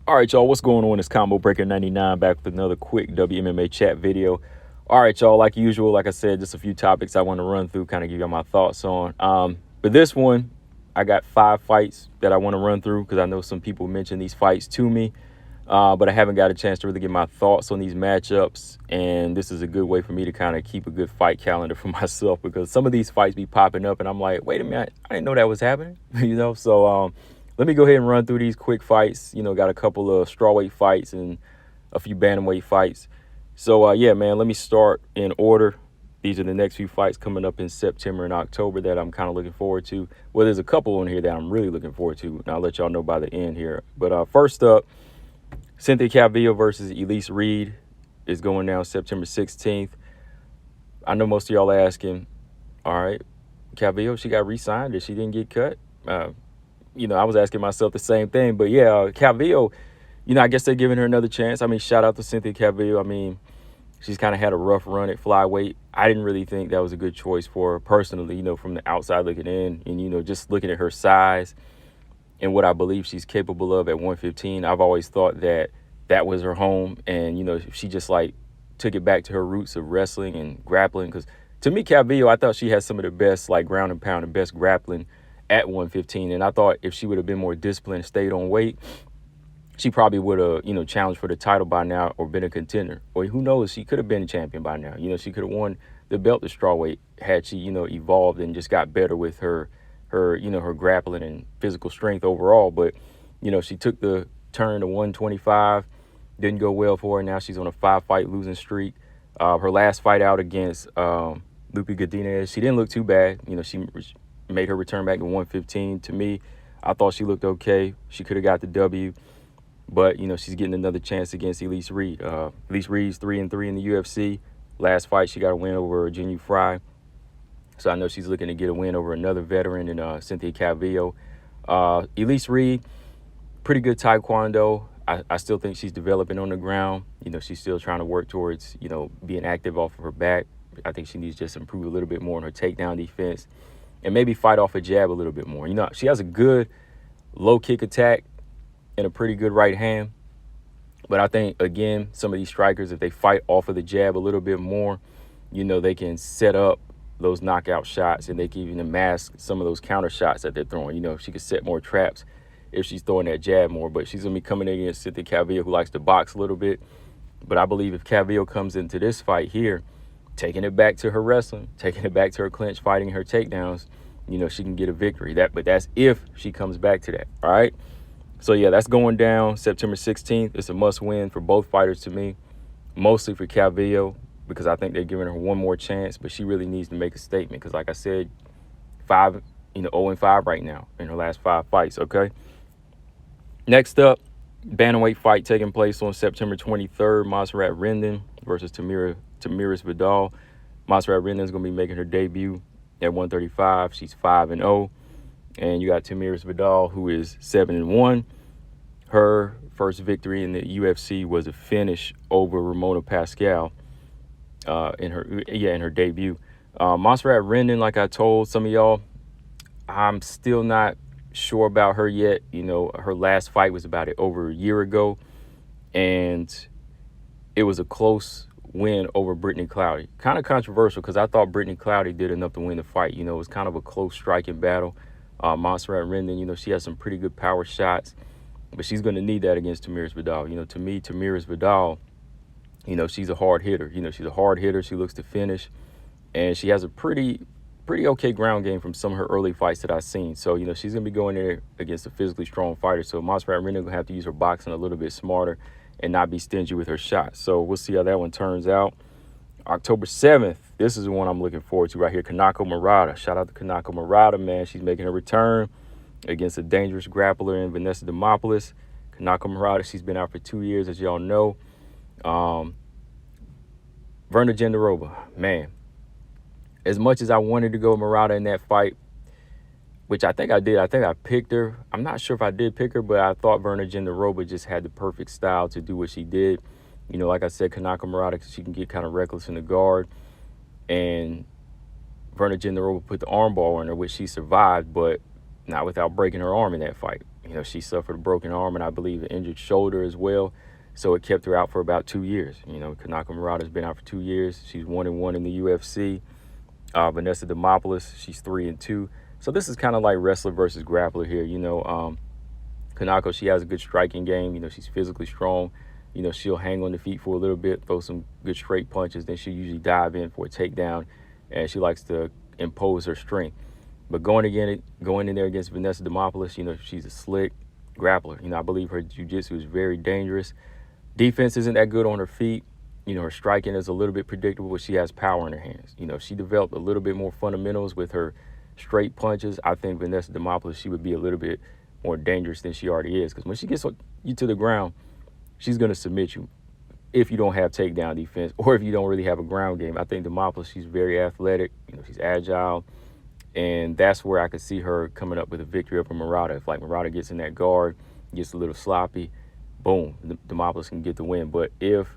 All right, y'all, what's going on? It's Combo Breaker 99 back with another quick WMMA chat video. All right, y'all, like usual, like I said, just a few topics I want to run through, kind of give y'all my thoughts on. But this one, I got 5 fights that I want to run through because I know some people mentioned these fights to me, but I haven't got a chance to really get my thoughts on these matchups. And this is a good way for me to kind of keep a good fight calendar for myself because some of these fights be popping up and I'm like, wait a minute, I didn't know that was happening, So let me go ahead and run through these quick fights. Got a couple of strawweight fights and a few bantamweight fights. So, yeah, man, let me start in order. These are the next few fights coming up in September and October that I'm kind of looking forward to. Well, there's a couple on here that I'm really looking forward to, and I'll let y'all know by the end here. But first up, Cynthia Calvillo versus Elise Reed is going down September 16th. I know most of y'all are asking, all right, Calvillo, she got re-signed and she didn't get cut? I was asking myself the same thing. But, yeah, Calvillo, I guess they're giving her another chance. I mean, shout out to Cynthia Calvillo. I mean, she's kind of had a rough run at flyweight. I didn't really think that was a good choice for her personally, from the outside looking in. And, just looking at her size and what I believe she's capable of at 115, I've always thought that was her home. And, she just, took it back to her roots of wrestling and grappling. Because to me, Calvillo, I thought she had some of the best, ground and pound and best grappling at 115. And I thought if she would have been more disciplined and stayed on weight, she probably would have, challenged for the title by now or been a contender. Or who knows, she could have been a champion by now. She could have won the belt at strawweight had she, evolved and just got better with her grappling and physical strength overall. But, she took the turn to 125, didn't go well for her. Now she's on a 5-fight losing streak. Her last fight out against Lupe Godinez, she didn't look too bad. She made her return back to 115. To me, I thought she looked okay. She could have got the W. But, she's getting another chance against Elise Reed. Elise Reed's 3-3 in the UFC. Last fight, she got a win over Jinu Fry. So I know she's looking to get a win over another veteran in Cynthia Calvillo. Elise Reed, pretty good taekwondo. I still think she's developing on the ground. She's still trying to work towards, being active off of her back. I think she needs to just improve a little bit more on her takedown defense and maybe fight off a jab a little bit more. She has a good low kick attack and a pretty good right hand. But I think, again, some of these strikers, if they fight off of the jab a little bit more, they can set up those knockout shots and they can even mask some of those counter shots that they're throwing. She could set more traps if she's throwing that jab more. But she's going to be coming in against Cynthia Calvillo, who likes to box a little bit. But I believe if Calvillo comes into this fight here, taking it back to her wrestling, taking it back to her clinch, fighting her takedowns, she can get a victory. But that's if she comes back to that, all right? So, yeah, that's going down September 16th. It's a must-win for both fighters to me, mostly for Calvillo because I think they're giving her one more chance, but she really needs to make a statement because, like I said, 0-5 right now in her last 5 fights, okay? Next up, bantamweight fight taking place on September 23rd, Maserat Rendon versus Tamira Vidal. Maserat Rendon is going to be making her debut at 135. She's 5-0. And you got Tamira Vidal, who is 7-1. Her first victory in the UFC was a finish over Ramona Pascal in her debut. Maserat Rendon, like I told some of y'all, I'm still not sure about her yet. Her last fight was about over a year ago, and it was a close win over Brittany Cloudy. Kind of controversial because I thought Brittany Cloudy did enough to win the fight. It was kind of a close striking battle. Maserat Rendon, she has some pretty good power shots, but she's going to need that against Tamira Vidal. To me, Tamira Vidal, she's a hard hitter. She's a hard hitter. She looks to finish, and she has a pretty okay ground game from some of her early fights that I've seen. So, she's going to be going there against a physically strong fighter. So Maserat Rendon going to have to use her boxing a little bit smarter and not be stingy with her shots. So we'll see how that one turns out. October 7th, this is the one I'm looking forward to right here. Kanaka Murata. Shout out to Kanaka Murata, man. She's making a return against a dangerous grappler in Vanessa Demopoulos. Kanaka Murata, she's been out for 2 years, as y'all know. Verna Genderova, man. As much as I wanted to go Murata in that fight, which I think I did. I think I picked her. I'm not sure if I did pick her, but I thought Verna Genderova just had the perfect style to do what she did. Like I said, Kanaka Murata, she can get kind of reckless in the guard. And Verna Genderova put the armbar on her, which she survived, but not without breaking her arm in that fight. She suffered a broken arm and I believe an injured shoulder as well. So it kept her out for about 2 years. Kanaka Murata's been out for 2 years. She's 1-1 in the UFC. Vanessa Demopoulos, she's 3-2. So this is kind of like wrestler versus grappler here. Kanaka, she has a good striking game. She's physically strong. She'll hang on the feet for a little bit, throw some good straight punches. Then she'll usually dive in for a takedown, and she likes to impose her strength. But going in there against Vanessa Demopoulos, she's a slick grappler. I believe her jiu-jitsu is very dangerous. Defense isn't that good on her feet. Her striking is a little bit predictable, but she has power in her hands. If she developed a little bit more fundamentals with her straight punches, I think Vanessa Demopoulos, she would be a little bit more dangerous than she already is. Because when she gets you to the ground, she's going to submit you if you don't have takedown defense or if you don't really have a ground game. I think Demopoulos, she's very athletic. She's agile. And that's where I could see her coming up with a victory over Murata. If, Murata gets in that guard, gets a little sloppy, boom, Demopoulos can get the win. But if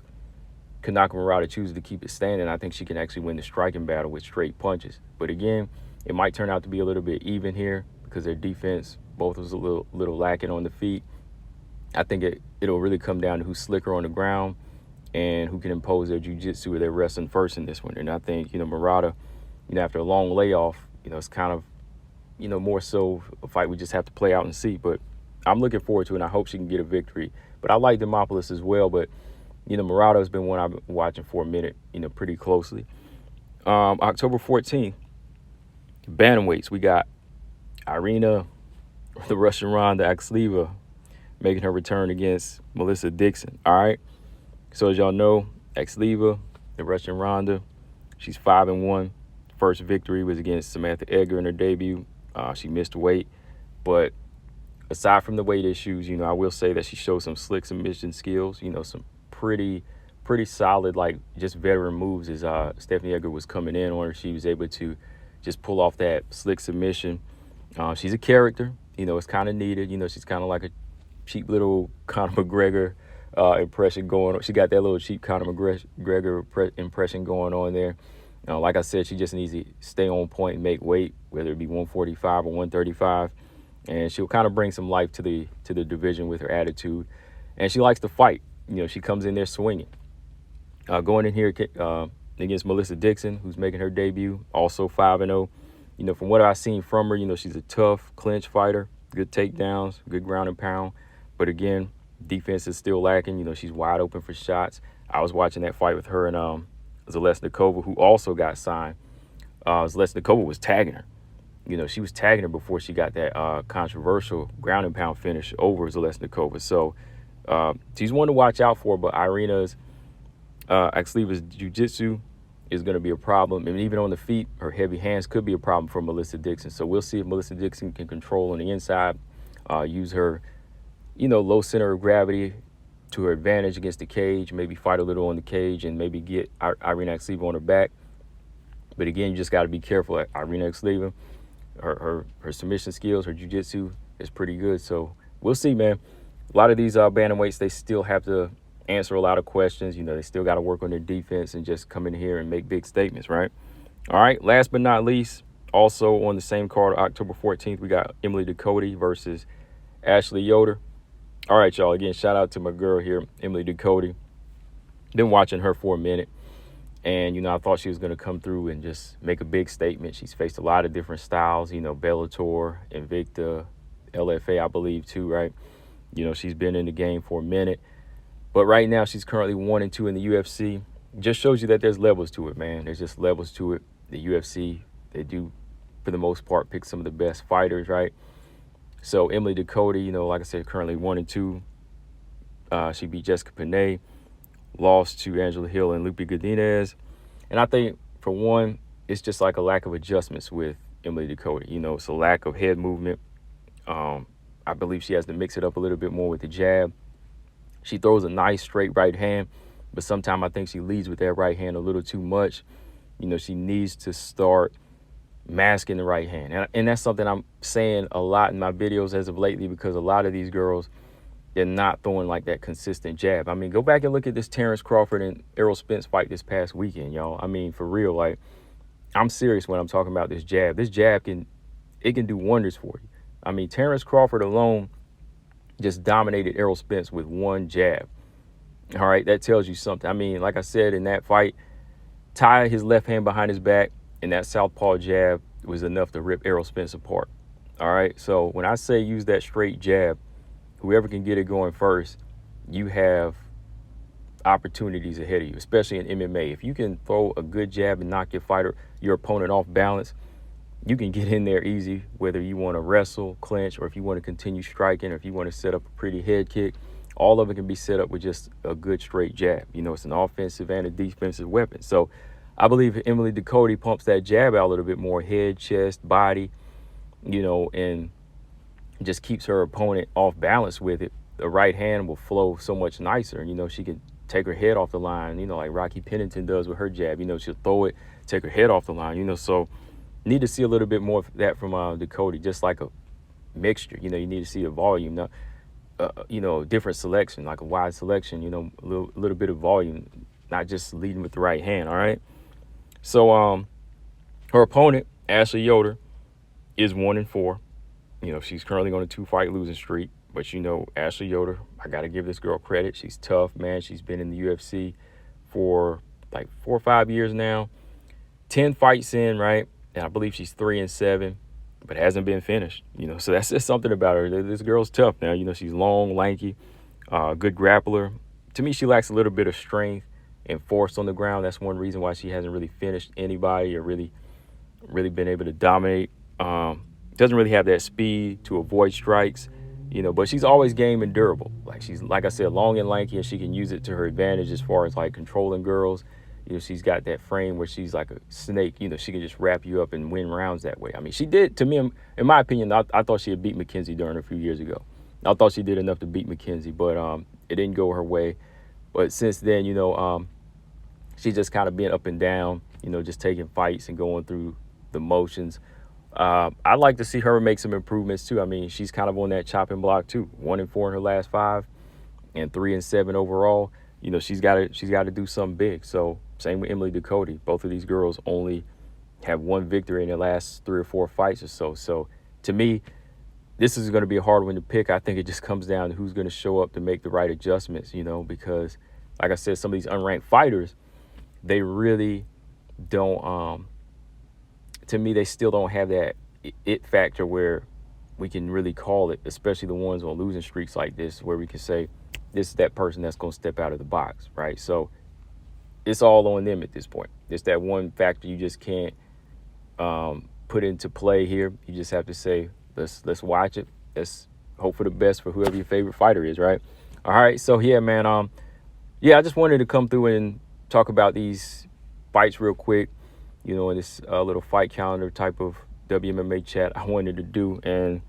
Kanaka Murata chooses to keep it standing, I think she can actually win the striking battle with straight punches. But again, it might turn out to be a little bit even here because their defense, both was a little lacking on the feet. I think it'll really come down to who's slicker on the ground and who can impose their jiu-jitsu or their wrestling first in this one. And I think, Murata, after a long layoff, it's kind of, more so a fight we just have to play out and see. But I'm looking forward to it, and I hope she can get a victory. But I like Demopoulos as well. But, Murata has been one I've been watching for a minute, pretty closely. October 14th, bantamweights, we got Irina, the Russian Ronda Axleva, making her return against Melissa Dixon. All right. So as y'all know, Axleva, the Russian Ronda, she's 5-1. First victory was against Samantha Edgar in her debut. She missed weight. But aside from the weight issues, I will say that she showed some slick submission skills, some pretty solid, just veteran moves as Stephanie Edgar was coming in on her. She was able to just pull off that slick submission. She's a character. It's kind of needed. She's kind of like a cheap little Conor McGregor impression going on. She got that little cheap Conor McGregor impression going on there. Like I said, she just needs to stay on point and make weight, whether it be 145 or 135. And she'll kind of bring some life to the division with her attitude. And she likes to fight. She comes in there swinging. Going in here against Melissa Dixon, who's making her debut, also 5-0. From what I've seen from her, she's a tough clinch fighter, good takedowns, good ground and pound. But again, defense is still lacking. She's wide open for shots. I was watching that fight with her and Zalesnikova, who also got signed. Zalesnikova was tagging her. She was tagging her before she got that controversial ground and pound finish over Zalesnikova. So she's one to watch out for, but Irina's Axleva's jiu-jitsu is going to be a problem. And even on the feet, her heavy hands could be a problem for Melissa Dixon. So we'll see if Melissa Dixon can control on the inside, use her, low center of gravity to her advantage against the cage, maybe fight a little on the cage and maybe get Irina Axleva on her back. But again, you just got to be careful. Irina Axleva, her submission skills, her jiu-jitsu is pretty good. So we'll see, man. A lot of these bantamweights, they still have to answer a lot of questions. They still got to work on their defense and just come in here and make big statements, right? All right, last but not least, also on the same card, October 14th, we got Emily Dakota versus Ashley Yoder. All right, y'all, again, shout out to my girl here, Emily Dakota. Been watching her for a minute, and, I thought she was going to come through and just make a big statement. She's faced a lot of different styles, Bellator, Invicta, LFA, I believe, too, right? She's been in the game for a minute. But right now, she's currently 1-2 in the UFC. Just shows you that there's levels to it, man. There's just levels to it. The UFC, they do, for the most part, pick some of the best fighters, right? So Emily Dakota, like I said, currently 1-2. She beat Jessica Panay, lost to Angela Hill and Lupe Godinez. And I think, for one, it's just like a lack of adjustments with Emily Dakota. It's a lack of head movement. I believe she has to mix it up a little bit more with the jab. She throws a nice straight right hand, but sometimes I think she leads with that right hand a little too much. She needs to start masking the right hand. And that's something I'm saying a lot in my videos as of lately, because a lot of these girls, they're not throwing like that consistent jab. I mean, go back and look at this Terrence Crawford and Errol Spence fight this past weekend, y'all. I mean, for real, I'm serious when I'm talking about this jab. This jab can do wonders for you. I mean, Terrence Crawford alone, just dominated Errol Spence with one jab. All right, that tells you something. I mean, like I said, in that fight, tie his left hand behind his back, and that southpaw jab was enough to rip Errol Spence apart. All right, so when I say use that straight jab, whoever can get it going first, you have opportunities ahead of you, especially in MMA. If you can throw a good jab and knock your opponent off balance, you can get in there easy, whether you want to wrestle, clinch, or if you want to continue striking, or if you want to set up a pretty head kick. All of it can be set up with just a good straight jab. You know, it's an offensive and a defensive weapon. So I believe Emily Dakota pumps that jab out a little bit more, head, chest, body, you know, and just keeps her opponent off balance with it. The right hand will flow so much nicer. And, you know, she can take her head off the line, you know, like Rocky Pennington does with her jab. You know, she'll throw it, take her head off the line, you know. So need to see a little bit more of that from Dakota, just like a mixture. You know, you need to see a volume. Now, you know, different selection, like a wide selection, you know, a little bit of volume, not just leading with the right hand, all right? So her opponent, Ashley Yoder, is 1-4. You know, she's currently on a 2-fight losing streak. But, you know, Ashley Yoder, I got to give this girl credit. She's tough, man. She's been in the UFC for like 4 or 5 years now. 10 fights in, right? And I believe she's 3-7. But hasn't been finished, you know. So that's just something about her. This girl's tough now. You know, she's long, lanky, good grappler. To me, she lacks a little bit of strength and force on the ground. That's one reason why she hasn't really finished anybody or really been able to dominate. Doesn't really have that speed to avoid strikes, you know, but she's always game and durable. Like she's, like I said, long and lanky, and she can use it to her advantage as far as like controlling girls. You know, she's got that frame where she's like a snake. You know, she can just wrap you up and win rounds that way. I mean, she did, to me, in my opinion, I thought she had beat McKenzie Dern a few years ago. I thought she did enough to beat McKenzie, but it didn't go her way. But since then, you know, she's just kind of been up and down, you know, just taking fights and going through the motions. I'd like to see her make some improvements, too. I mean, she's kind of on that chopping block, too. 1-4 in her last 5 and 3-7 overall. You know, she's got to do something big. So same with Emily Dakota. Both of these girls only have one victory in their last 3 or 4 fights or so. So to me, this is going to be a hard one to pick. I think it just comes down to who's going to show up to make the right adjustments, you know, because like I said, some of these unranked fighters, they really don't, to me, they still don't have that it factor where we can really call it, especially the ones on losing streaks like this, where we can say, this is that person that's going to step out of the box, right? So it's all on them at this point. It's that one factor you just can't put into play here. You just have to say, let's watch it. Let's hope for the best for whoever your favorite fighter is, right? All right, so yeah, man. Yeah, I just wanted to come through and talk about these fights real quick, you know, in this little fight calendar type of WMMA chat I wanted to do. And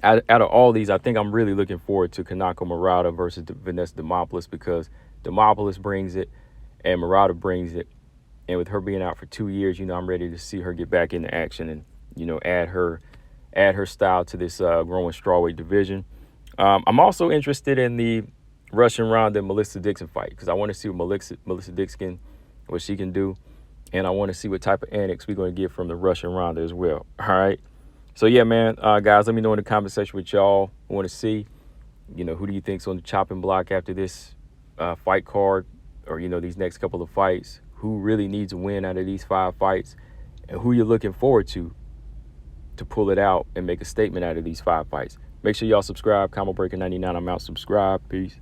out of all these, I think I'm really looking forward to Kanaka Murata versus Vanessa Demopoulos, because Demopoulos brings it and Murata brings it. And with her being out for 2 years, you know, I'm ready to see her get back into action and, you know, add her style to this growing strawweight division. I'm also interested in the Russian Ronda and Melissa Dixon fight, because I want to see what Melissa Dixon, what she can do. And I want to see what type of annex we're going to get from the Russian Ronda as well. All right. So, yeah, man, guys, let me know in the comment section what y'all want to see. You know, who do you think's on the chopping block after this fight card, or, you know, these next couple of fights? Who really needs a win out of these 5 fights, and who you're looking forward to pull it out and make a statement out of these 5 fights. Make sure y'all subscribe. Combo Breaker 99. I'm out. Subscribe. Peace.